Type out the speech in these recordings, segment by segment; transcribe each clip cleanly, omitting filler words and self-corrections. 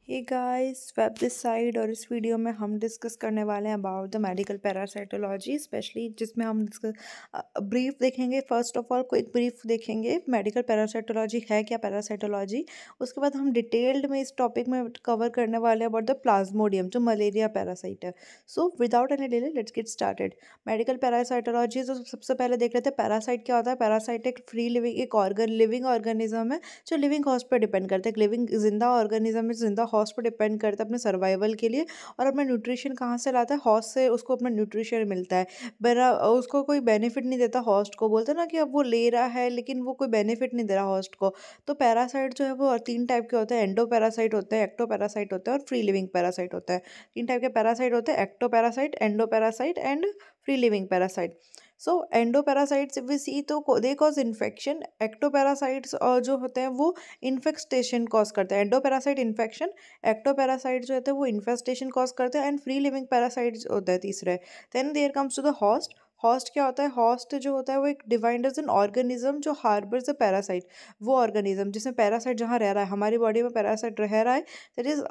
Hey guys, web this side और इस video में हम डिस्कस करने वाले हैं about the medical parasitology, specially जिसमें हम डिस्कस ब्रीफ देखेंगे। First of all quick brief देखेंगे मेडिकल पैरासाइटोलॉजी है क्या, पैरासाइटोलॉजी। उसके बाद हम डिटेल्ड में इस टॉपिक में कवर करने वाले हैं अबाउट द प्लाज्मोडियम जो मलेरिया पैरासाइट है। So without any delay let's get started. Medical parasitology तो सबसे पहले देख लेते हैं पैरासाइट क्या होता है। पैरासाइट एक फ्री लिविंग एक लिविंग ऑर्गेनिज्म है जो लिविंग हॉस्ट पर डिपेंड करता है। एक लिविंग जिंदा ऑर्गेनिज्म है, जिंदा हॉस्ट पर डिपेंड करता है अपने सर्वाइवल के लिए। और अपना न्यूट्रिशन कहाँ से लाता है? हॉस्ट से उसको अपना न्यूट्रिशन मिलता है। बरा उसको कोई बेनिफिट नहीं देता हॉस्ट को। बोलते हैं ना कि अब वो ले रहा है लेकिन वो कोई बेनिफिट नहीं दे रहा हॉस्ट को। तो पैरासाइट जो है वो तीन टाइप के होते हैं। एंडो पैरासाइट होते हैं, एक्टो पैरासाइट होते हैं और फ्री लिविंग पैरासाइट होता है। तीन टाइप के पैरासाइट होते हैं: ecto parasite, endo parasite and free living parasite. So endoparasites we see तो दे कॉज इन्फेक्शन। एक्टोपैरासाइट्स जो होते हैं वो इन्फेक्टेशन कॉज करते हैं। एंडोपैरासाइट इन्फेक्शन, एक्टोपैरासाइट जो होते हैं वो इन्फेस्टेशन कॉज करते हैं एंड फ्री लिविंग पैरासाइट्स होते हैं तीसरे। Then there comes to the host. Host क्या होता है? हॉस्ट जो होता है वो एक डिफाइंड एज एन ऑर्गेनिज्म जो हार्बर्स अ पैरासाइट। वो ऑर्गेनिज्म जिसमें पैरासाइट जहाँ रह रहा है, हमारी बॉडी में पैरासाइट रह रहा है, दैट इज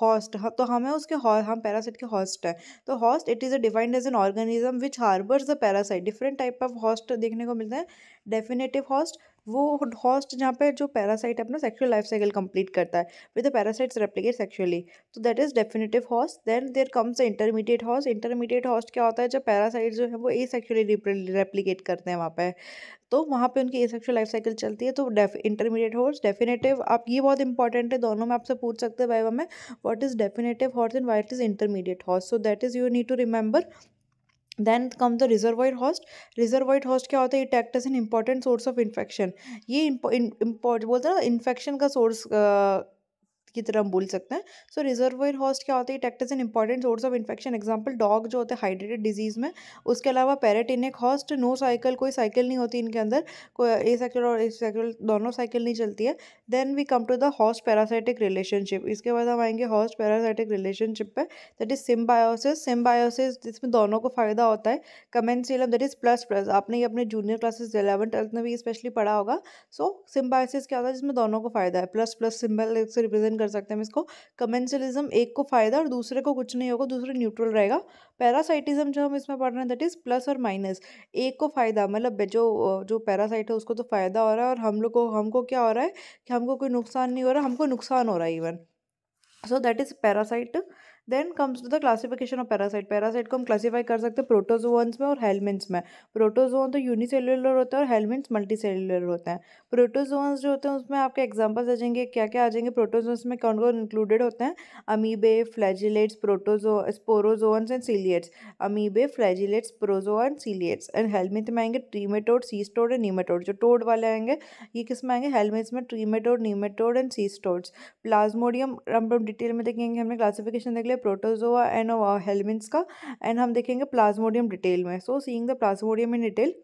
हॉस्ट। तो हमें उसके हम पैरासाइट के हॉस्ट है। तो host it is a defined as an organism which harbours the parasite. Different type of host देखने को मिलते हैं। डेफिनेटिव हॉस्ट, वो हॉस्ट जहाँ पे जो पैरासाइट अपना सेक्सुअल लाइफ साइकिल कंप्लीट करता है with the parasites replicate sexually, तो that is definitive host. Then there comes the intermediate host. Intermediate host क्या होता है? जब पैरासाइट जो है वो एसेक्सुअली रेप्लिकेट करते हैं वहाँ पे, तो वहाँ पे उनकी एसेक्सुअल लाइफ साइकिल चलती है। तो इंटरमीडिएट हॉस्ट, डेफिनेटिव, आप ये बहुत इंपॉर्टेंट है, दोनों में आपसे पूछ सकते हैं वाइवा में what is definitive host and what is intermediate host. So that is you need to remember. Then come the reservoir host. Reservoir host क्या होता है? It act as an important source of infection. ये बोलते हैं ना infection का source की तरह हम बोल सकते हैं। सो रिजर्वॉयर हॉस्ट क्या होता है? It act as an important source of infection. Example dog जो होते हैं हाइड्रेटेड डिजीज में। उसके अलावा पैराटिनिक हॉस्ट, नो साइकिल, कोई साइकिल नहीं होती इनके अंदर, कोई ए साइकिल और ए साइकिल दोनों साइकिल नहीं चलती है। Then we come to the host parasitic relationship. इसके बाद हम आएंगे हॉस्ट पैरासाइटिक रिलेशनशिप पे, दैट इज सिम्बायोसिस। सिम्बायोसिस जिसमें दोनों को फायदा होता है। Commensalism that is plus plus, आपने ये अपने जूनियर क्लासेस 11th-12th में भी स्पेशली पढ़ा होगा। सो सिम्बायोसिस क्या होता है? जिसमें दोनों को फायदा है। प्लस प्लस सिंबल से रिप्रेजेंट कर सकते हैं हम इसको। कमेंसलिज्म, एक को फायदा और दूसरे को कुछ नहीं होगा, दूसरे न्यूट्रल रहेगा। पैरासाइटिज्म जो हम इसमें पढ़ रहे हैं दैट इज प्लस और माइनस। एक को फायदा मतलब जो जो पैरासाइट है उसको तो फायदा हो रहा है और हमको क्या हो रहा है कि हमको कोई नुकसान नहीं हो रहा, हमको नुकसान हो रहा है even. So that is parasite. Then comes to the classification of parasite. Parasite को हम क्लासीफाई कर सकते हैं प्रोटोजोअन्स में और हेलमिन्ट्स में। प्रोटोजोअन तो यूनिसेल्युलर होता है और हेलमिन्ट्स मल्टीसेल्युलर होते हैं। प्रोटोजोअन्स जो होते हैं उसमें आपके एग्जांपल्स आ जाएंगे, क्या क्या आ जाएंगे प्रोटोजोअन्स में, कौन कौन इंक्लूडेड होते हैं? Amoebae, flagellates, sporozoans and ciliates. Amoebae, flagellates, sporozoa and ciliates. And helminth में आएंगे ट्रीमेटोड, सीस्टोड एंड नीमेटोड। जो टोड वाले आएंगे ये किस में आएंगे? हेलमिन्थ्स में trematode, nematode and cestodes. Plasmodium हम डिटेल में देखेंगे, हमने क्लासिफिकेशन देख लिया प्रोटोजोआ एंड हेलमिन्थ्स का, एंड हम देखेंगे प्लाज्मोडियम डिटेल में। So seeing the plasmodium in detail.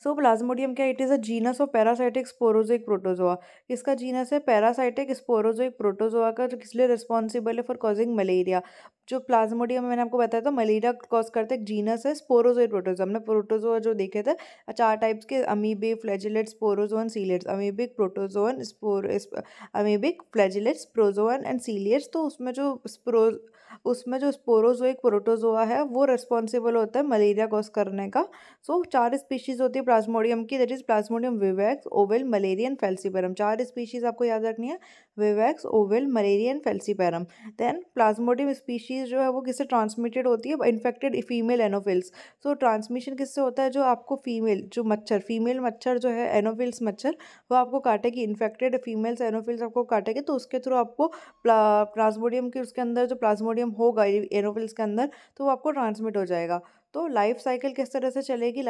So plasmodium क्या? It is a genus of parasitic स्पोरोजोइक protozoa. किसका जीनस है? पैरासाइटिक स्पोरोजोइक प्रोटोजोआ का, जो किस लिए रिस्पॉन्सिबल है? For causing malaria. जो प्लाज्मोडियम मैंने आपको बताया था मलेरिया कॉज करते हैं। जीनस है स्पोरोजोइक प्रोटोजोआ। हमने प्रोटोजोआ जो देखे थे चार टाइप्स के: amoebae, flagellate, sporozoan, ciliates. Amoebic, protozoan, amoebic, flagellate, sporozoan and ciliates. तो उसमें जो स्पोरोजोइक प्रोटोजोआ है वो रिस्पॉन्सिबल होता है मलेरिया कॉज करने का। सो चार स्पीशीज होती है प्लाज्मोडियम की, that is Plasmodium vivax, ovale, malariae, falciparum. चार स्पीशीज आपको याद रखनी है: vivax, ovale, malariae, falciparum. Then Plasmodium species जो है वो किससे ट्रांसमिटेड होती है? Infected female Anopheles. So transmission किससे होता है? जो आपको फीमेल मच्छर जो है एनोफिल्स मच्छर, वो आपको काटेगी। इन्फेक्टेड फीमेल्स एनोफिल्स आपको काटेगी तो उसके थ्रू आपको प्लाज्मोडियम के उसके अंदर जो प्लाज्मोडियम होगा एनोफिल्स के अंदर, तो वो आपको ट्रांसमिट हो जाएगा। तो लाइफ साइकिल किस तरह से चलेगी?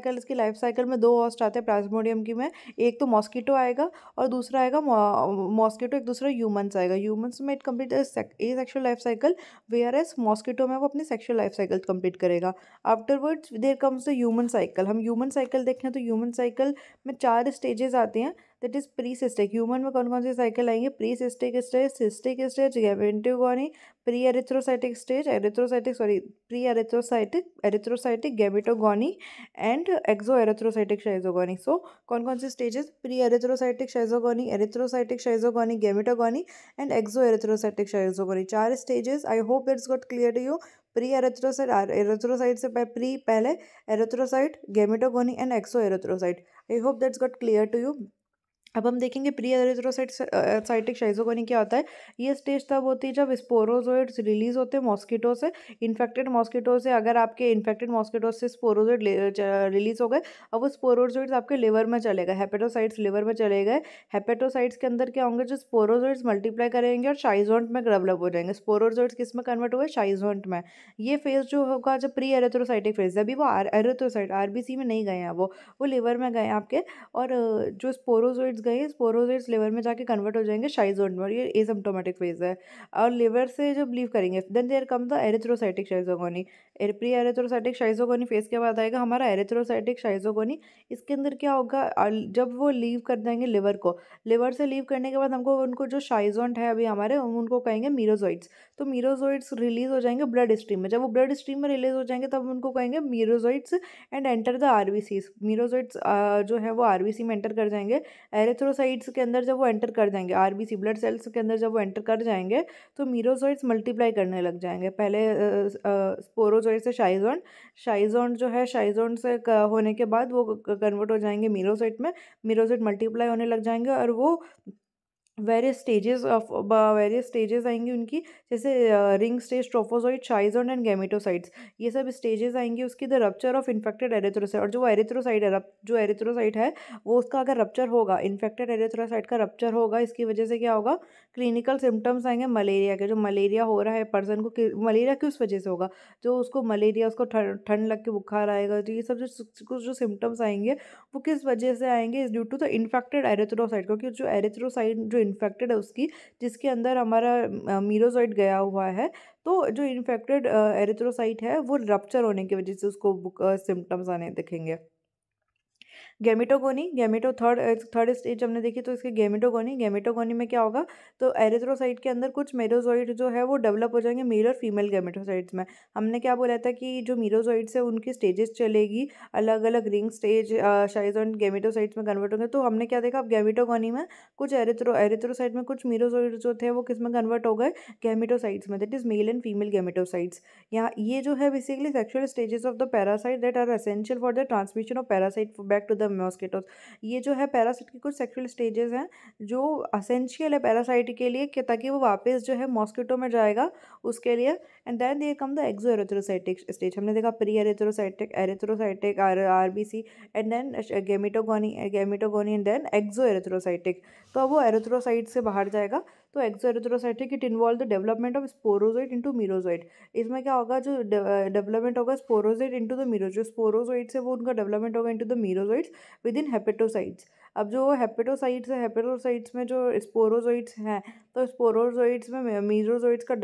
इसकी लाइफ साइकिल में दो होस्ट आते हैं प्लाज्मोडियम की में। एक तो मॉस्किटो आएगा और दूसरा आएगा मॉस्किटो, एक दूसरा ह्यूमंस आएगा। ह्यूमंस में it complete a sexual life cycle, where as mosquito में वो अपनी सेक्शुअल लाइफ साइकिल कंप्लीट करेगा। Afterwards there comes the human cycle. हम ह्यूमन साइकिल देखें तो ह्यूमन साइकिल में चार स्टेजेस आती हैं। That is pre cystic. Human में कौन कौन से साइकिल आएंगे? Pre cystic stage, cystic stage, gametogony, pre erythrocytic stage, pre erythrocytic, gametogony and exo erythrocytic schizogony. So कौन कौन से stages? Pre erythrocytic schizogony, erythrocytic schizogony, gametogony and exo erythrocytic schizogony. 4 stages. I hope it's got clear to you. Pre erythrocyte, erythrocyte से pre पहले erythrocyte, gametogony and exo erythrocyte. I hope that's got clear to you. अब हम देखेंगे pre erythrocytic शाइजोगोनी क्या होता है। ये stage तब होती है जब स्पोरोजोइड्स रिलीज होते हैं मॉस्किटो से, इन्फेक्टेड मॉस्किटो से। अगर आपके इन्फेक्टेड मॉस्किटो से स्पोरोजोइड रिलीज हो गए, अब वो स्पोरोजोइड्स आपके लिवर में चले गए, हेपेटोसाइट्स लिवर में चले गए। हेपेटोसाइट्स के अंदर क्या होंगे? जो स्पोरोजोइड्स मल्टीप्लाई करेंगे और शाइजोन्ट में डेवलप हो जाएंगे। स्पोरोजोइड्स किस में कन्वर्ट हुए? शाइजोन्ट में। ये फेज जो होगा, जो प्री एरिथ्रोसाइटिक फेज है, अभी वो एरिथ्रोसाइट आरबीसी में नहीं गए हैं, वो लिवर में गए हैं आपके। और जो स्पोरोजोइड्स गए, स्पोरोजोइड्स लिवर में जाके कन्वर्ट हो जाएंगे शाइजोन में, और ये एसिम्प्टोमेटिक फेज है। और लिवर से जब लीव करेंगे, then there come the erythrocytic schizogony. Pre erythrocytic schizogony phase के बाद आएगा हमारा एरिथ्रोसाइटिक शाइजोगोनी। इसके अंदर क्या होगा? जब वो लीव कर देंगे लिवर को, लिवर से लीव करने के बाद हमको उनको जो शाइजोन्ट है अभी हमारे, हम उनको कहेंगे मीरोजोइड्स। तो मीरोजोइड्स रिलीज हो जाएंगे ब्लड स्ट्रीम में। जब वो ब्लड स्ट्रीम में रिलीज हो जाएंगे तब उनको कहेंगे मीरोजोइड्स एंड एंटर द आरबीसीज। मीरोजोइड्स जो है वो आरबीसी में एंटर कर जाएंगे। एरिथ्रोसाइट्स के अंदर जब वो एंटर कर जाएंगे, आरबीसी ब्लड सेल्स के अंदर जब वो एंटर कर जाएंगे, तो मीरोजोइड्स मल्टीप्लाई करने लग जाएंगे। पहले स्पोरोजोइड से शाइजोन, शाइजोन जो है, शाइजोन से होने के बाद वो कन्वर्ट हो जाएंगे मीरोसाइट में। मीरोसाइट मल्टीप्लाई होने लग जाएंगे और वो वेरियस स्टेजेस आएंगी उनकी, जैसे रिंग स्टेज, ट्रोफोजोइड, शाइजोन एंड गैमेटोसाइट्स। ये सब स्टेजेस आएंगी उसकी। The rupture of infected erythrocyte, और जो एरिथ्रोसाइट है, जो एरिथ्रोसाइट है वो उसका अगर रप्चर होगा, इन्फेक्टेड एरिथ्रोसाइट का रप्चर होगा, इसकी वजह से क्या होगा? क्लिनिकल सिम्टम्स आएंगे मलेरिया के। जो मलेरिया हो रहा है पर्सन को, मलेरिया किस वजह से होगा? जो उसको मलेरिया, उसको ठंड लग के बुखार आएगा, तो ये सब कुछ जो सिम्टम्स आएंगे वो किस वजह से आएंगे? Is due to the infected erythrocyte. क्योंकि जो एरिथ्रोसाइट जो इन्फेक्टेड है उसकी, जिसके अंदर हमारा मीरोसाइट गया हुआ है, तो जो इन्फेक्टेड एरिथ्रोसाइट है वो रप्चर होने की वजह से उसको सिम्टम्स आने दिखेंगे। गैमेटोगोनी, थर्ड स्टेज हमने देखी, तो इसके गैमेटोगोनी में क्या होगा? तो एरिथ्रोसाइट के अंदर कुछ मेरोजोइड जो है वो डेवलप हो जाएंगे मेल और फीमेल गैमेटोसाइट्स में। हमने क्या बोला था कि जो मीरोजोइड्स है उनकी स्टेजेस चलेगी अलग अलग, रिंग स्टेज, शाइजोन, गैमेटोसाइट्स में कन्वर्ट होंगे। तो हमने क्या देखा? अब गैमेटोगोनी में कुछ एरिथ्रोसाइट में कुछ मीरोजोइड जो थे वो किस में कन्वर्ट हो गए? गैमेटोसाइट्स में, that is male and female gametocytes. यहाँ ये जो है basically sexual stages of the parasite that are essential for the transmission of parasite back to the mosquitoes. ये जो है पैरासाइट के कुछ सेक्सुअल स्टेजेस हैं जो असेंशियल है पैरासाइट के लिए, कि ताकि वो वापस जो है मॉस्किटो में जाएगा उसके लिए। And then there come the exo erythrocytic stage. हमने देखा pre erythrocytic, RBC, and then gametogony and then exo erythrocytic. तो अब वो एरिथ्रोसाइट से बाहर जाएगा। तो exo erythrocytic it involve the development of sporozoite into merozoite. इसमें क्या होगा? जो डेवलपमेंट होगा स्पोरोजोइड इनटू द मीरोजोइड, जो स्पोरोजोइड से वो उनका डेवलपमेंट होगा into the merozoites within hepatocytes. अब जो हेपेटोसाइट्स है, हेपेटोसाइट्स में जो स्पोरोजोइड्स हैं, तो स्पोरोजोइड्स में मीरोजोइड्स का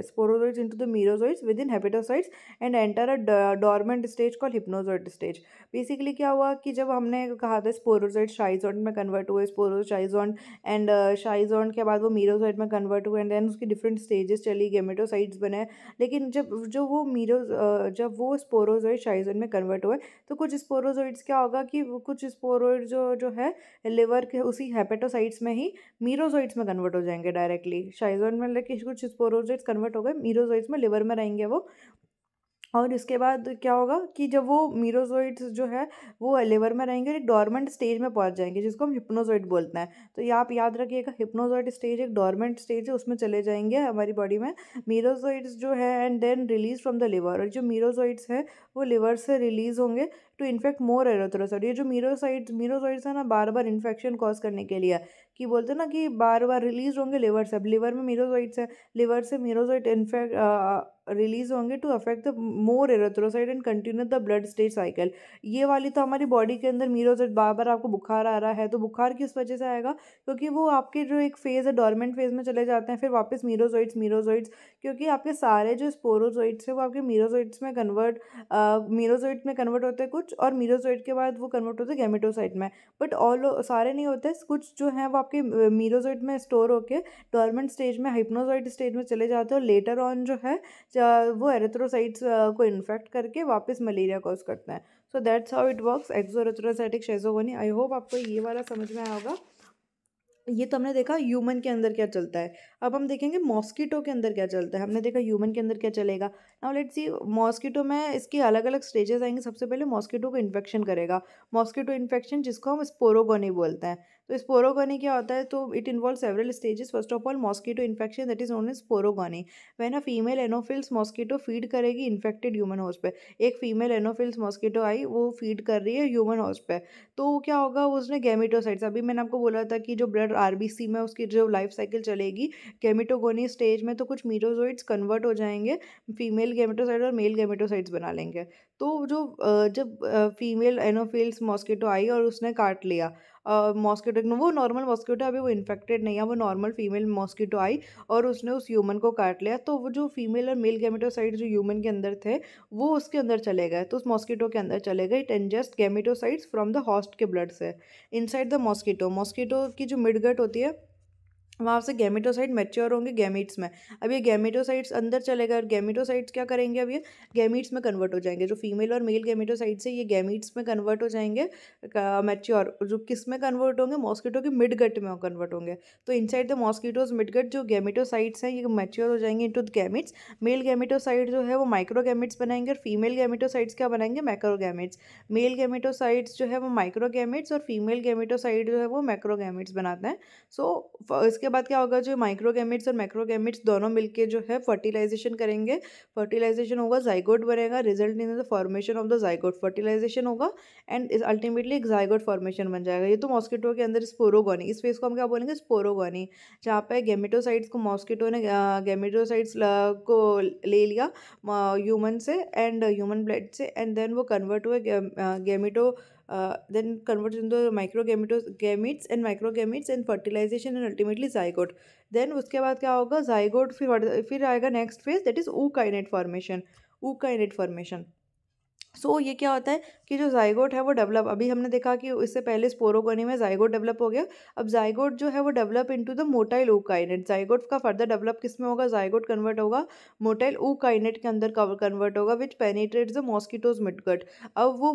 sporozoites into the merozoites within hepatocytes and enter a dormant stage called hypnozoite stage. Basically क्या हुआ कि जब हमने कहा था स्पोरोजोइड शाइजोन में कन्वर्ट हुए, शाइजोन एंड शाइजोन के बाद वो मीरोजोइड में कन्वर्ट हुए, एंड देन उसकी डिफरेंट स्टेजेस चली, गैमेटोसाइट्स बने। लेकिन जब वो स्पोरोजोइड शाइजोन में कन्वर्ट हुए, तो कुछ स्पोरोजोइड्स क्या होगा कि कुछ स्पोरोइड जो है लिवर के उसी हेपेटोसाइट्स में ही मीरोजोइड्स में कन्वर्ट हो जाएंगे डायरेक्टली। शाइजोन में लेके कुछ स्पोरोजोइड्स कन्वर्ट हो गए मीरोजोइड्स में, लिवर में रहेंगे वो। और इसके बाद क्या होगा कि जब वो मीरोजोइड्स जो है वो लिवर में रहेंगे, एक डॉर्मेंट स्टेज में पहुंच जाएंगे जिसको हम हिप्नोजोइड बोलते हैं। तो ये आप याद रखिएगा, हिप्नोजोइड स्टेज एक डॉर्मेंट स्टेज है, उसमें चले जाएंगे हमारी बॉडी में मीरोजोइड्स जो है, and then release from the liver. और जो मीरोजोइड्स है वो लिवर से रिलीज होंगे टू इन्फेक्ट मोर एरिथ्रोसाइट। ये जो मीरोजोइड्स है ना, बार बार इन्फेक्शन कॉज करने के लिए, कि बोलते हैं ना कि बार बार रिलीज होंगे लिवर से। अब लिवर में मीरोजोइड्स है, लिवर से मीरोजोइड इन्फेक्ट रिलीज होंगे to affect the more erythrocyte and continue the blood stage cycle. ये वाली तो हमारी बॉडी के अंदर मीरोजोइड, बार बार आपको बुखार आ रहा है तो बुखार किस वजह से आएगा? क्योंकि वो आपके जो एक फेज है डॉर्मेंट फेज में चले जाते हैं, फिर वापस मीरोजोइड्स, क्योंकि आपके सारे जो स्पोरोजोइड्स है वो आपके मीरोजोइड्स में कन्वर्ट होते हैं कुछ, कुछ, और मीरोजोइड के बाद वो कन्वर्ट होते हैं गैमेटोसाइट में। बट ऑल सारे नहीं होते, कुछ जो हैं वो आपके मीरोजोइड में स्टोर होके डोर्मेंट स्टेज में, हाइप्नोजोइड स्टेज में चले जाते हैं, और लेटर ऑन जो है वो एरिथ्रोसाइट्स को इन्फेक्ट करके वापस मलेरिया कॉज करते हैं। So that's how it works, exoerythrocytic schizogony. I hope आपको ये वाला समझ में आया होगा। ये तो हमने देखा ह्यूमन के अंदर क्या चलता है। अब हम देखेंगे मॉस्किटो के अंदर क्या चलता है। हमने देखा ह्यूमन के अंदर क्या चलेगा। नाउ लेट्स सी मॉस्किटो में इसकी अलग अलग स्टेजेस आएंगे। सबसे पहले मॉस्किटो को इन्फेक्शन करेगा, मॉस्किटो इन्फेक्शन, जिसको हम स्पोरोगोनी बोलते हैं। तो स्पोरोगोनी क्या होता है, तो it involve several stages. First of all mosquito infection, that is known as sporogony. When a female anopheles mosquito feed करेगी इन्फेक्टेड ह्यूमन होस्ट पे। एक फीमेल एनोफिल्स मॉस्किटो आई, वो फीड कर रही है ह्यूमन होस्ट पे, तो क्या होगा, उसने गैमेटोसाइट्स, अभी मैंने आपको बोला था कि जो ब्लड आरबीसी में उसकी जो लाइफ साइकिल चलेगी गैमेटोगोनी स्टेज में, तो कुछ मीरोजोइड्स कन्वर्ट हो जाएंगे, फीमेल गैमेटोसाइड और मेल गैमेटोसाइड्स बना लेंगे। तो जो जब फीमेल एनोफिल्स मॉस्किटो आई और उसने काट लिया मॉस्किटो, वो नॉर्मल मॉस्किटो, अभी वो इन्फेक्टेड नहीं है, वो नॉर्मल फीमेल मॉस्किटो आई और उसने उस ह्यूमन को काट लिया, तो वो जो फीमेल और मेल गैमेटोसाइड जो ह्यूमन के अंदर थे वो उसके अंदर चले गए, तो उस मॉस्किटो के अंदर चले गए। It ingest gametocytes from the host के ब्लड से इनसाइड द मॉस्किटो। मॉस्किटो की जो मिडगट होती है वहाँ से गैमेटोसाइट मैच्योर होंगे गैमीट्स में। अब ये गैमेटोसाइट्स अंदर चलेगा और गैमेटोसाइट्स क्या करेंगे, अब ये गैमीट्स में कन्वर्ट हो जाएंगे। जो फीमेल और मेल गैमेटोसाइट्स है ये गैमीट्स में कन्वर्ट हो जाएंगे मैच्योर। जो किस में कन्वर्ट होंगे, मॉस्किटो के मिडगट में कन्वर्ट होंगे। तो इनसाइड द मॉस्किटोज मिडगट जो गैमेटोसाइट्स हैं ये मैच्योर हो जाएंगे इनटू गैमीट्स। मेल गैमेटोसाइट जो है वो माइक्रोगैमिट्स बनाएंगे और फीमेल गैमेटोसाइट्स क्या बनाएंगे, मैक्रोगैमिट्स। मेल गैमेटोसाइट्स जो है वो माइक्रोगैमिट्स और फीमेल गैमेटोसाइट जो है वो मैक्रोगैमिट्स बनाते हैं। सो इसके बाद क्या होगा, जो माइक्रोगैमिट्स और मैक्रोगैमिट्स दोनों मिलके जो है फर्टिलाइजेशन करेंगे। फर्टिलाइजेशन होगा, जाइगोट बनेगा, result in the formation of the zygote. Fertilization होगा एंड अल्टीमेटली एक जाइगोट फॉर्मेशन बन जाएगा। ये तो मॉस्किटो के अंदर स्पोरोगोनी, इस फेज को हम क्या बोलेंगे, स्पोरोगोनी, जहाँ पे गैमेटोसाइट्स को मॉस्किटो ने गैमेटोसाइट्स को ले लिया ह्यूमन से एंड ह्यूमन ब्लड से, एंड देन वो कन्वर्ट हुए गैमेटो then converts into gametes and microgametes and fertilization and ultimately zygote. then उसके बाद क्या होगा, zygote, फिर आएगा next phase, that is ookinete formation. ookinete formation. So ये क्या होता है कि जो जाइगोट है वो डेवलप, अभी हमने देखा कि इससे पहले स्पोरोगोनी में जाइगोट डेवलप हो गया। अब जाइगोट जो है वो develop into the motile ookinete। Zygote का फर्दर डेवलप किस में होगा, जाइगोट कन्वर्ट होगा मोटाइल ookinete के अंदर कन्वर्ट होगा विच पेनिट्रेट्स द मॉस्किटोज मिडगट। अब वो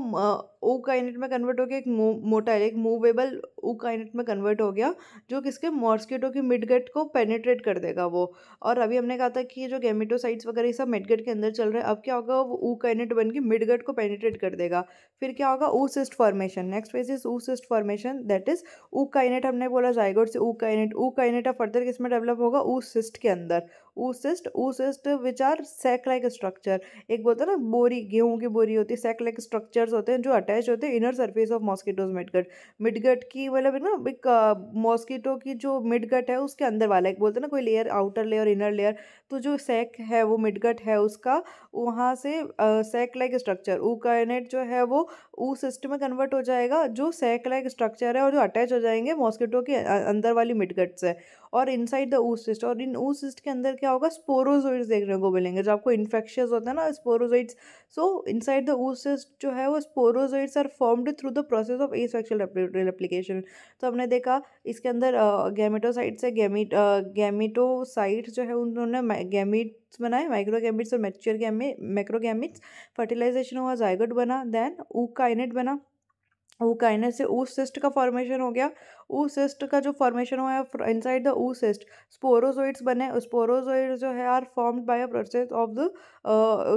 ookinete में कन्वर्ट हो गया, एक मोटाइल, एक मूवेबल ookinete में कन्वर्ट हो गया जो किसके, मॉस्किटो की मिडगट को पेनिट्रेट कर देगा वो। और अभी हमने कहा था कि ये जो गैमेटोसाइट्स वगैरह ये सब मिडगट के अंदर चल रहे हैं, अब क्या होगा, वो ookinete बन के मिडगट को पेनिट्रेट कर देगा। फिर क्या होगा, oocyst formation. Next phase is oocyst formation, that is ookinete, हमने बोला जाइगोट से ookinete अब फर्दर किस में डेवलप होगा, oocyst के अंदर। oocyst which are sac like structure, एक बोलते हैं ना बोरी, गेहूं की बोरी होती है, सैक लाइक स्ट्रक्चर्स होते हैं जो अटैच होते हैं inner surface of mosquitoes midgut. Midgut की मतलब ना एक मॉस्किटो की जो मिडगट है उसके अंदर वाला, एक बोलते हैं ना कोई layer, outer layer, inner layer, तो जो सैक है वो मिडगट है उसका, वहाँ से सैक लाइक स्ट्रक्चर ookinete जो है वो oocyst में कन्वर्ट हो जाएगा, जो सैक लाइक स्ट्रक्चर है और जो अटैच हो जाएंगे मॉस्किटो के अंदर वाली मिडगट से और इनसाइड द oocyst। और इन oocyst के अंदर क्या होगा, स्पोरोजोइड्स देखने को मिलेंगे, जो आपको इन्फेक्शियस होता है ना sporozoites. So inside the oocyst जो है वो sporozoites are formed through the process of asexual replication. तो हमने देखा इसके अंदर गैमेटोसाइट से गैमेटोसाइट जो है उन्होंने गैमीट्स बनाए, माइक्रोगैमिट्स और मैक्रोगैमिट्स। फर्टिलाइजेशन हुआ, जाइगोट बना, देन ookinete बना, ookinete से oocyst का फॉर्मेशन हो गया। oocyst का जो फॉर्मेशन हुआ है इनसाइड द oocyst स्पोरोजोइड्स बने। स्पोरोजोइड्स जो है are formed by a process of the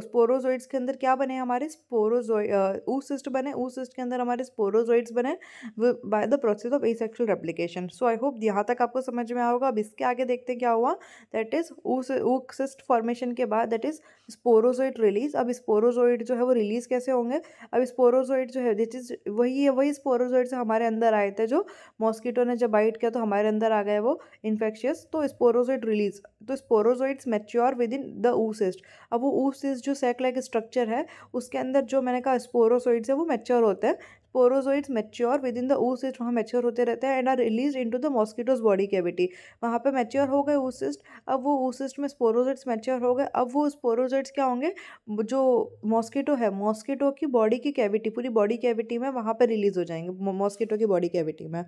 sporozoites के अंदर क्या बने हमारे oocyst बने, oocyst के अंदर हमारे स्पोरोजोइड्स बने by the process of asexual replication. So I hope यहाँ तक आपको समझ में आओगा। अब इसके आगे देखते हैं क्या हुआ, दैट इज oocyst फॉर्मेशन के बाद दैट इज स्पोरोजोइड रिलीज। अब स्पोरोजोइड जो है वो रिलीज कैसे होंगे, अब स्पोरोजोइड जो है दिस इज वही स्पोरोजोइड से हमारे अंदर आए थे, जो मॉस्किटो ने जब बाइट किया तो हमारे अंदर आ गए वो इन्फेक्शियस, तो स्पोरोजोइड रिलीज। तो sporozoites mature within the oocyst। अब वो oocyst जो सैक लाइक स्ट्रक्चर है उसके अंदर जो मैंने कहा स्पोरोजोइड्स है वो मैच्योर होते हैं। Sporozoites mature within the oocyst, वहाँ मैच्योर होते रहते हैं, and are release into the mosquito's body cavity. वहाँ पे मैच्योर हो गए oocyst, अब वो oocyst में स्पोरोजोइड्स मैच्योर हो गए। अब वो स्पोरोजोइड्स क्या होंगे, जो मॉस्किटो है, मॉस्किटो की बॉडी की कैविटी, पूरी बॉडी कैविटी में वहाँ पे रिलीज हो जाएंगे, मॉस्किटो की बॉडी कैविटी में।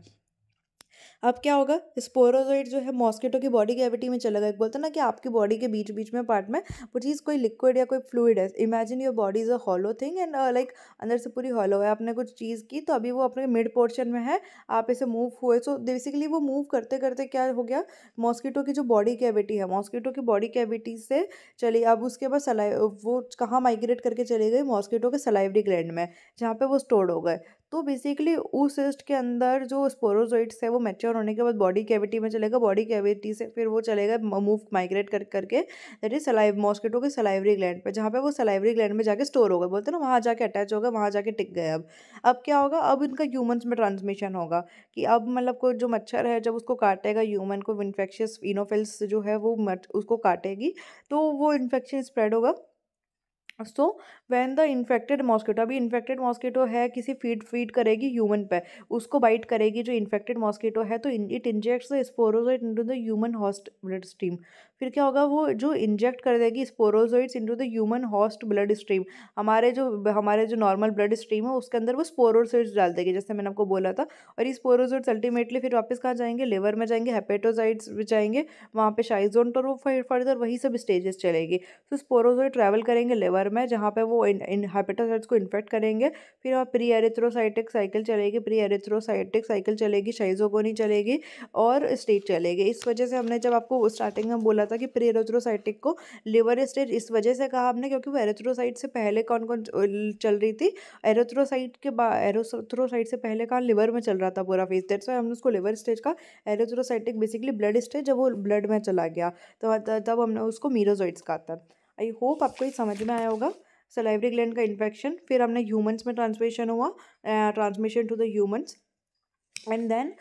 अब क्या होगा, स्पोरोजोइड जो है मॉस्किटो की बॉडी कैविटी में चलेगा। एक बोलते हैं ना कि आपकी बॉडी के बीच बीच में पार्ट में वो चीज़ कोई लिक्विड या कोई फ्लूइड है। Imagine your body is a hollow thing and like अंदर से पूरी हॉलो है, आपने कुछ चीज़ की तो अभी वो अपने मिड पोर्शन में है, आप इसे मूव हुए, सो बेसिकली वो मूव करते करते क्या हो गया, मॉस्किटो की जो बॉडी कैविटी है, मॉस्किटो की बॉडी कैविटी से चली, अब उसके बाद वो कहाँ माइग्रेट करके चली गई, मॉस्किटो के सलाइवरी ग्लैंड में, जहाँ पे वो स्टोर्ड हो गए। तो बेसिकली oocyst के अंदर जो स्पोरोजोइट्स है वो मैच्योर होने के बाद बॉडी कैविटी में चलेगा, बॉडी कैविटी से फिर वो चलेगा मूव माइग्रेट करके दैट इज सलाइव मॉस्किटो के सलाइवरी ग्लैंड पे, जहाँ पे वो सलाइवरी ग्लैंड में जाके स्टोर होगा, बोलते हैं ना वहाँ जाके अटैच होगा, वहाँ जाके टिक गए। अब क्या होगा, अब इनका ह्यूमंस में ट्रांसमिशन होगा कि अब मतलब कोई जो मच्छर है जब उसको काटेगा ह्यूमन को, इन्फेक्शियस इनोफिल्स जो है वो उसको काटेगी तो वो इन्फेक्शन स्प्रेड होगा। So when the infected mosquito, अभी इन्फेक्टेड मॉस्किटो है, किसी फीड करेगी ह्यूमन पे, उसको बाइट करेगी जो इन्फेक्टेड मॉस्किटो है, तो it injects the sporozoite into the human host blood stream. फिर क्या होगा, वो जो इंजेक्ट कर देगी sporozoites into the human host blood stream, हमारे जो नॉर्मल ब्लड स्ट्रीम है उसके अंदर वो स्पोरोजोइड्स डाल देगी, जैसे मैंने आपको बोला था। और ये स्पोरोजोइड्स अल्टीमेटली फिर वापस कहाँ जाएंगे, लिवर में जाएंगे, हेपेटोसाइट्स जाएंगे, वहाँ पे शाइजोन, तो वो फर्दर वही सब स्टेजेस चलेगी। तो स्पोरोजोइड ट्रैवल करेंगे लिवर में, जहाँ पे वो इन हेपेटोसाइट्स को इन्फेक्ट करेंगे, फिर वहाँ प्री एरिथ्रोसाइटिक साइकिल चलेगी, प्री एरिथ्रोसाइटिक साइकिल चलेगी, शाइजोगोनी चलेगी और स्टेज चलेगी। इस वजह से हमने जब आपको स्टार्टिंग में बोला था कि प्री एरिथ्रोसाइटिक को लिवर स्टेज इस वजह से कहा हमने, क्योंकि वो एरिथ्रोसाइट से पहले कौन कौन चल रही थी, एरिथ्रोसाइट से पहले कहाँ, लिवर में चल रहा था पूरा फेज, दैट्स व्हाई हमने उसको लिवर स्टेज का, एरिथ्रोसाइटिक बेसिकली ब्लड स्टेज, जब वो ब्लड में चला गया तो तब हमने उसको मीरोजोइट्स कहा था। आई होप आपको ये समझ में आया होगा। सलाइवरी ग्लैंड का इन्फेक्शन, फिर हमने ह्यूमंस में ट्रांसमिशन हुआ, transmission to the humans, and then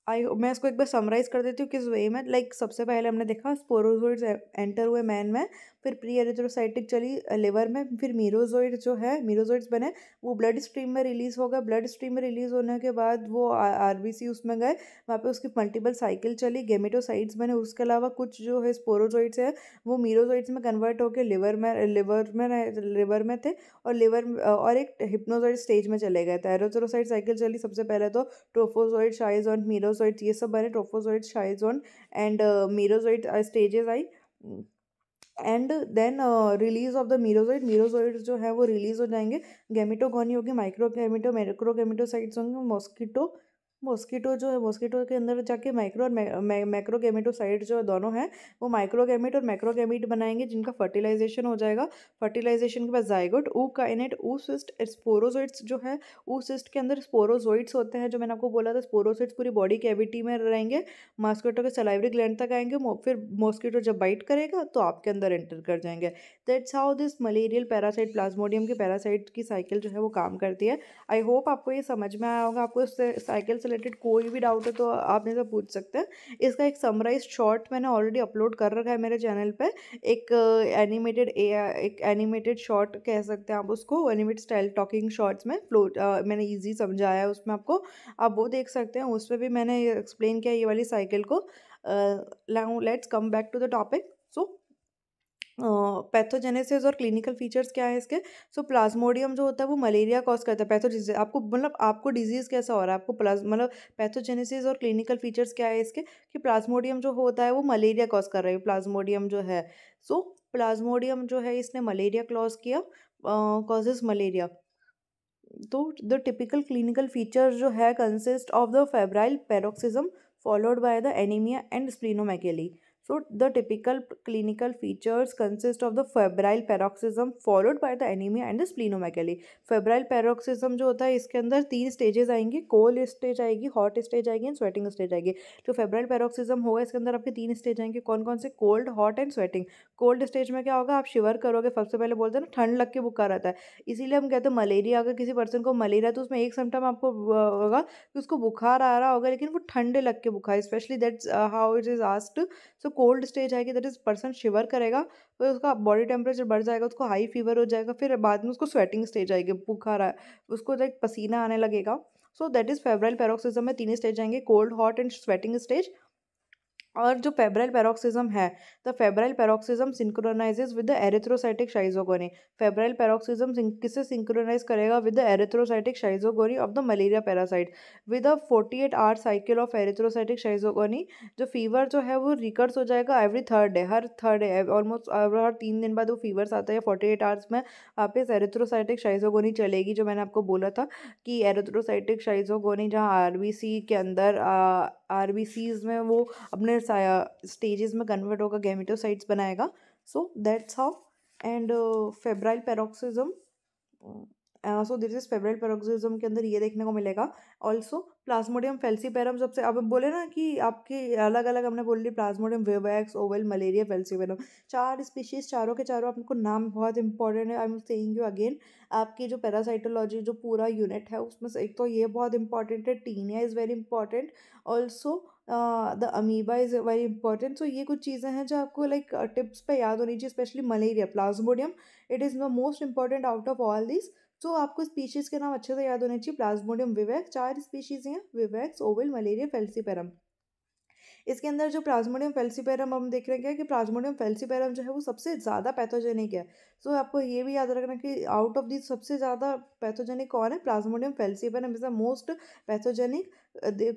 मैं इसको एक बार समराइज कर देती हूँ किस वे में। लाइक सबसे पहले हमने देखा स्पोरोजोइड्स एंटर हुए मैन में, फिर प्री एरिथ्रोसाइटिक चली लिवर में, फिर मीरोजोइड जो है मीरोजोइड्स बने, वो ब्लड स्ट्रीम में रिलीज हो गए, ब्लड स्ट्रीम में रिलीज होने के बाद वो आरबीसी उसमें गए, वहाँ पे उसकी मल्टीपल साइकिल चली, गेमेटोसाइट्स बने, उसके अलावा कुछ जो है स्पोरोजोइड्स है वो मीरोजोइड्स में कन्वर्ट होकर लिवर में थे, और लिवर और एक हिप्नोजोइड स्टेज में चले गए थे। एरिथ्रोसाइट साइकिल चली सबसे पहले तो ट्रोफोजोइड, शाइजोन, मीरोजोइड, ये सब बने, ट्रोफोजोइड, शाइजोन एंड मीरोजोइड स्टेजेस आई, and then release of the merozoite जो है वो रिलीज हो जाएंगे, गैमेटोगोनी होगी, मैक्रोगैमेटोसाइट्स होंगे, मॉस्किटो जो है मॉस्किटो के अंदर जाके माइक्रो और मैक्रोगैमेटोसाइट जो दोनों हैं वो माइक्रोगैमेट और मैक्रोगैमेट बनाएंगे, जिनका फर्टिलाइजेशन हो जाएगा। फर्टिलाइजेशन के बाद जाइगोट, ookinete, oocyst, स्पोरोजोइड्स जो है, oocyst के अंदर स्पोरोजोइड्स होते हैं, जो मैंने आपको बोला था, स्पोरोजोइड्स पूरी बॉडी कैविटी में रहेंगे, मॉस्किटो के सलाइवरी ग्लैंड तक आएंगे, फिर मॉस्किटो जब बाइट करेगा तो आपके अंदर एंटर कर जाएंगे। That's how this malarial parasite, Plasmodium के पैरासाइट की साइकिल जो है वो काम करती है। आई होप आपको ये समझ में आया होगा। आपको इस साइकिल से रिलेटेड कोई भी डाउट है तो आप मेरे से पूछ सकते हैं। इसका एक समराइज शॉर्ट मैंने ऑलरेडी अपलोड कर रखा है मेरे चैनल पे, एक एनिमेटेड शॉर्ट कह सकते हैं आप उसको, एनिमेटेड स्टाइल टॉकिंग शॉर्ट्स में मैंने ईजी समझाया है उसमें आपको, आप वो देख सकते हैं, उसमें भी मैंने एक्सप्लेन किया ये वाली साइकिल को। Now let's come back to the topic. So pathogenesis और क्लिनिकल फीचर्स क्या है इसके। सो प्लाज्मोडियम जो होता है वो मलेरिया कॉज करता है, पैथोजेनेसिस आपको मतलब आपको डिजीज़ कैसा हो रहा है, आपको मतलब पैथोजेनेसिस और क्लिनिकल फीचर्स क्या है इसके, कि प्लाज्मोडियम जो होता है वो मलेरिया कॉज कर रहा है, प्लाज्मोडियम जो है। सो प्लाज्मोडियम जो है इसने मलेरिया क्लॉज किया, कॉजेज मलेरिया। तो द टिपिकल क्लिनिकल फीचर जो है consist of the febrile paroxysm followed by the anaemia and splenomegaly. So the typical clinical features consist of the febrile paroxysm followed by the anemia and the splenomegaly। Febrile paroxysm जो होता है इसके अंदर 3 stages आएंगी, cold stage आएगी, hot stage आएगी and sweating stage आएगी। जो फेब्राइल पैरोक्सिज्म होगा इसके अंदर आपके 3 स्टेज आएंगे, कौन कौन से, cold, hot and sweating. Cold stage में क्या होगा, आप शिवर करोगे, सबसे पहले बोलते हैं ना ठंड लग के बुखार आता है, इसीलिए हम कहते हैं मलेरिया, अगर किसी पर्सन को मलेरिया तो उसमें एक सिम्टम आपको होगा कि उसको बुखार आ रहा होगा, लेकिन वो ठंडे लग के बुखार, specially that's how it is asked. So cold stage आएगी दैट इज पर्सन शिवर करेगा, फिर उसका बॉडी टेम्परेचर बढ़ जाएगा, उसको हाई फीवर हो जाएगा, फिर बाद में उसको स्वेटिंग स्टेज आएगी, बुखार उसको लाइक पसीना आने लगेगा। So that is febrile paroxysm में 3 स्टेज आएंगे, cold, hot and sweating stage. और जो फेब्राइल पैरोक्सिज्म है, the febrile paroxysm synchronises with the erythrocytic schizogony. Febrile paroxysm किससे सिंक्रोनाइज करेगा? With the erythrocytic schizogony of the malaria parasite with a 48 hour cycle of erythrocytic schizogony. जो fever जो है वो recurs हो जाएगा एवरी थर्ड डे, हर third day almost हर 3 दिन बाद वो फीवर्स आता है। 48 आवर्स में वापस एरिथ्रोसाइटिक शाइजोगोनी चलेगी, जो मैंने आपको बोला था कि एरिथ्रोसाइटिक शाइजोगोनी जहाँ आरबीसी के अंदर आरबीसीज में वो अपने स्टेजेस में कन्वर्ट होकर गैमेटोसाइट्स बनाएगा। So that's how. And febrile paroxysm, so this is febrile paroxysm के अंदर ये देखने को मिलेगा। ऑल्सो प्लाज्मोडियम फेल्सीपेरम सबसे, अब बोले ना कि आपके अलग अलग हमने बोल ली, plasmodium vivax, ovale, malaria, falciparum, 4 species, चारों के चारों आपको नाम बहुत इंपॉर्टेंट है। I am saying you again, आपकी जो पैरासाइटोलॉजी जो पूरा यूनिट है उसमें से एक तो ये बहुत इंपॉर्टेंट है, taenia is very important, also the amoeba is very important. So ये कुछ चीज़ें हैं जो आपको लाइक टिप्स पे याद होनी चाहिए, specially malaria, Plasmodium, it is the most important out of all this. तो आपको स्पीशीज़ के नाम अच्छे से याद होने चाहिए। प्लाज्मोडियम विवैक्स, 4 स्पीशीज़ हैं, विवैक्स, ओवल, मलेरिया, फेल्सीपेरम। इसके अंदर जो प्लाज्मोडियम फेल्सीपेरम हम देख रहे हैं कि प्लाज्मोडियम फेल्सीपेरम जो है वो सबसे ज़्यादा पैथोजेनिक है। सो आपको ये भी याद रखना कि आउट ऑफ दिस सबसे ज़्यादा पैथोजेनिक कौन है? Plasmodium falciparum is the most pathogenic.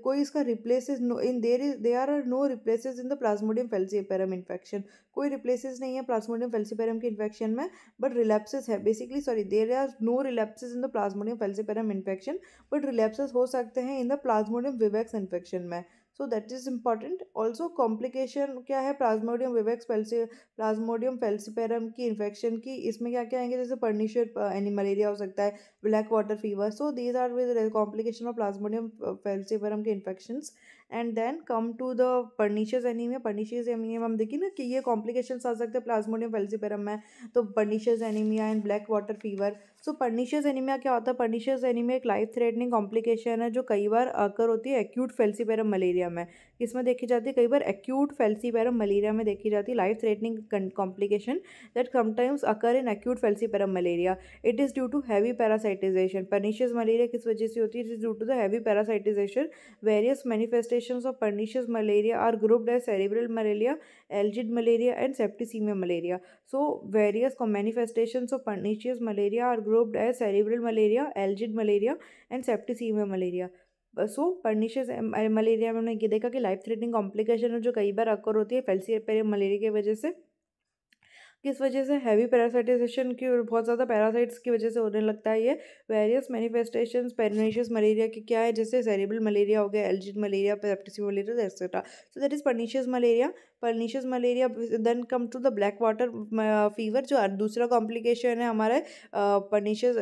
कोई इसका replaces in there are no replaces in the plasmodium falciparum infection. कोई रिप्लेसेस नहीं है प्लाज्मोडियम फेल्सीपेरम के इन्फेक्शन में, बट रिलैप्सेस है basically, sorry, there are no relapses in the plasmodium falciparum infection, but relapses हो सकते हैं in the plasmodium vivax infection में। So that is important. Also complication क्या है प्लाज्मोडियम विवैक्स प्लाज्मोडियम फेल्सीपेरम की infection की? इसमें क्या क्या आएंगे? जैसे पर्निशियल मलेरिया हो सकता है, black water fever. So these are with complication of plasmodium falciparum के infections. And then come to the pernicious anaemia. Pernicious anaemia हम देखिए ना कि ये कॉम्प्लिकेशंस आ सकते हैं प्लाज्मोडियम फेल्सीपेरम में, तो pernicious anaemia and black water fever. So pernicious anaemia क्या होता है? पर्निशियस एनीमिया एक लाइफ थ्रेटनिंग कॉम्प्लिकेशन है जो कई बार अकर होती है एक्यूट फेल्सीपेरम मलेरिया में। इसमें देखी जाती है कई बार एक्यूट फेल्सीपेरम मलेरिया में देखी जाती है life threatening complication that sometimes occur in acute falciparum malaria. It is due to heavy parasitization. Pernicious malaria किस वजह से होती है? It is due to the heavy parasitization. Various manifestations of pernicious malaria are grouped as cerebral malaria, algid malaria and septicaemia malaria. So various manifestations of pernicious malaria are grouped as cerebral malaria, algid malaria and septicemia malaria. So pernicious malaria में हमने ये देखा कि life threatening complication है जो कई बार अकर होती है फेल्सीपेरम मलेरिया की वजह से। किस वजह से? हैवी पैरासाइटाइजेशन की, और बहुत ज़्यादा पैरासाइट्स की वजह से होने लगता है ये। वेरियस मैनिफेस्टेशंस पर्निशियस मलेरिया की क्या है? जैसे सेरेब्रल मलेरिया हो गया, algid malaria, septicaemia malaria etcetera. So that is pernicious malaria. Pernicious malaria. Then come to the black water fever, जो दूसरा कॉम्प्लिकेशन है हमारा पर्निशियस।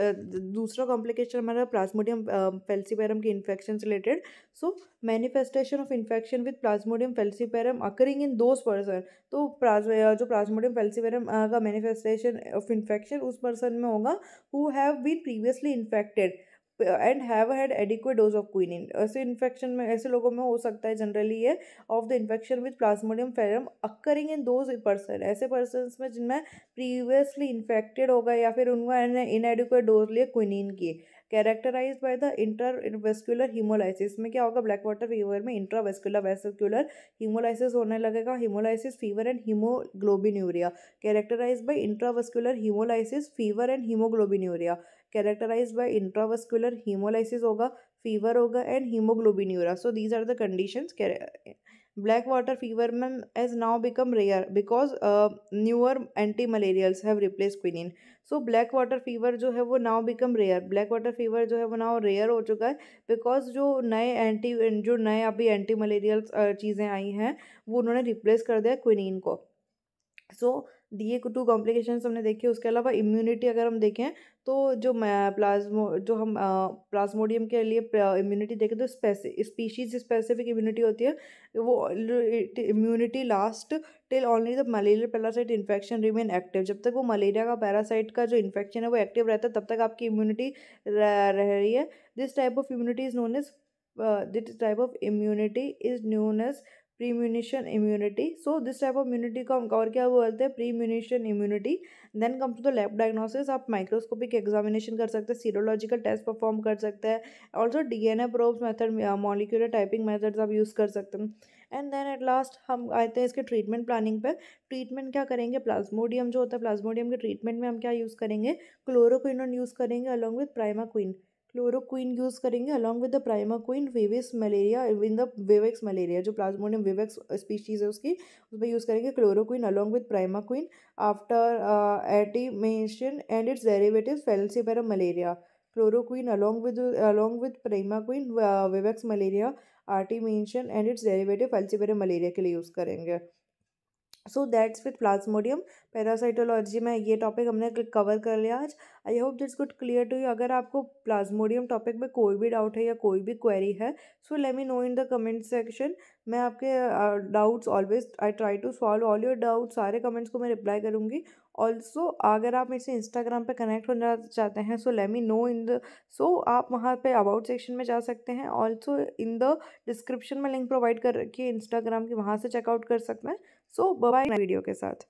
दूसरा कॉम्प्लिकेशन हमारा प्लाज्मोडियम फेल्सीपेरम के इन्फेक्शन से related. So manifestation of infection with plasmodium falciparum occurring in those person. तो जो प्लाज्मोडियम फेल्सीपेरम का मैनिफेस्टेशन ऑफ इन्फेक्शन उस पर्सन में होगा who have been previously infected and have had adequate dose of quinine. ऐसे infection में, ऐसे लोगों में हो सकता है जनरली ये of the infection with plasmodium ferum occurring in those person, ऐसे पर्सन में जिनमें प्रीवियसली इन्फेक्टेड होगा या फिर उनका इनएडिक्वेट डोज लिए क्विनिन की। Characterised by the intravascular haemolysis में क्या होगा? ब्लैक वाटर फीवर में इंट्रावेस्कुलर वेस्कुलर हीमोलाइसिस होने लगेगा, haemolysis fever and haemoglobinuria. Characterised by intravascular haemolysis fever and haemoglobinuria. Characterised by intravascular haemolysis होगा, फीवर होगा and haemoglobinuria. So these are the conditions. Black water fever has now become rare because newer anti-malarials have replaced quinine. So black water fever जो है वो now become rare. Black water fever जो है वो now rare हो चुका है because जो नए अभी एंटी मलेरियल चीज़ें आई हैं वो उन्होंने रिप्लेस कर दिया क्विनीन को। सो ये 2 कॉम्प्लिकेशंस हमने देखे। उसके अलावा इम्यूनिटी अगर हम देखें तो जो हम प्लाज्मोडियम के लिए इम्यूनिटी देखें तो स्पीशीज स्पेसिफिक इम्यूनिटी होती है। वो immunity last till only the malarial parasite infection remain active. जब तक वो मलेरिया का पैरासाइट का जो इन्फेक्शन है वो एक्टिव रहता है तब तक आपकी इम्यूनिटी रह रही है। This type of immunity is known as premunition immunity. So this type of immunity को हम और क्या बोलते हैं, premunition immunity. Then come to the lab diagnosis, आप माइक्रोस्कोपिक एग्जामिनेशन कर सकते हैं, सीरोलॉजिकल टेस्ट परफॉर्म कर सकते हैं, also DNA probes method, molecular typing methods आप यूज़ कर सकते हैं। एंड देन एट लास्ट हम आते हैं इसके ट्रीटमेंट प्लानिंग पे। ट्रीटमेंट क्या करेंगे, प्लाज्मोडियम जो होता है, प्लाज्मोडियम के ट्रीटमेंट में हम क्या यूज़ करेंगे, क्लोरोक्विनोन यूज़ करेंगे along with primaquine. Chloroquine use करेंगे along with the primaquine vivax malaria, in the vivax malaria, जो प्लाज्मोडियम विवेक्स स्पीशीज़ है उसकी, उसमें यूज़ करेंगे chloroquine along with primaquine after एटीमेशन and its derivative falciparum malaria. Chloroquine along with primaquine vivax malaria, artemether and its derivative falciparum malaria के लिए use करेंगे। So that's with plasmodium parasitology में ये टॉपिक हमने कवर कर लिया आज। I hope it's good clear to you. अगर आपको प्लाज्मोडियम टॉपिक में कोई भी डाउट है या कोई भी क्वेरी है, so let me know in the comment section. मैं आपके doubts always I try to solve all your doubts, सारे कमेंट्स को मैं रिप्लाई करूँगी। ऑल्सो अगर आप मेरे से इंस्टाग्राम पे कनेक्ट होना चाहते हैं, so let me know in the, so आप वहाँ पे अबाउट सेक्शन में जा सकते हैं। ऑल्सो इन द डिस्क्रिप्शन में लिंक प्रोवाइड कर रखी है इंस्टाग्राम की, वहाँ से चेकआउट कर सकते हैं। सो बाय वीडियो के साथ।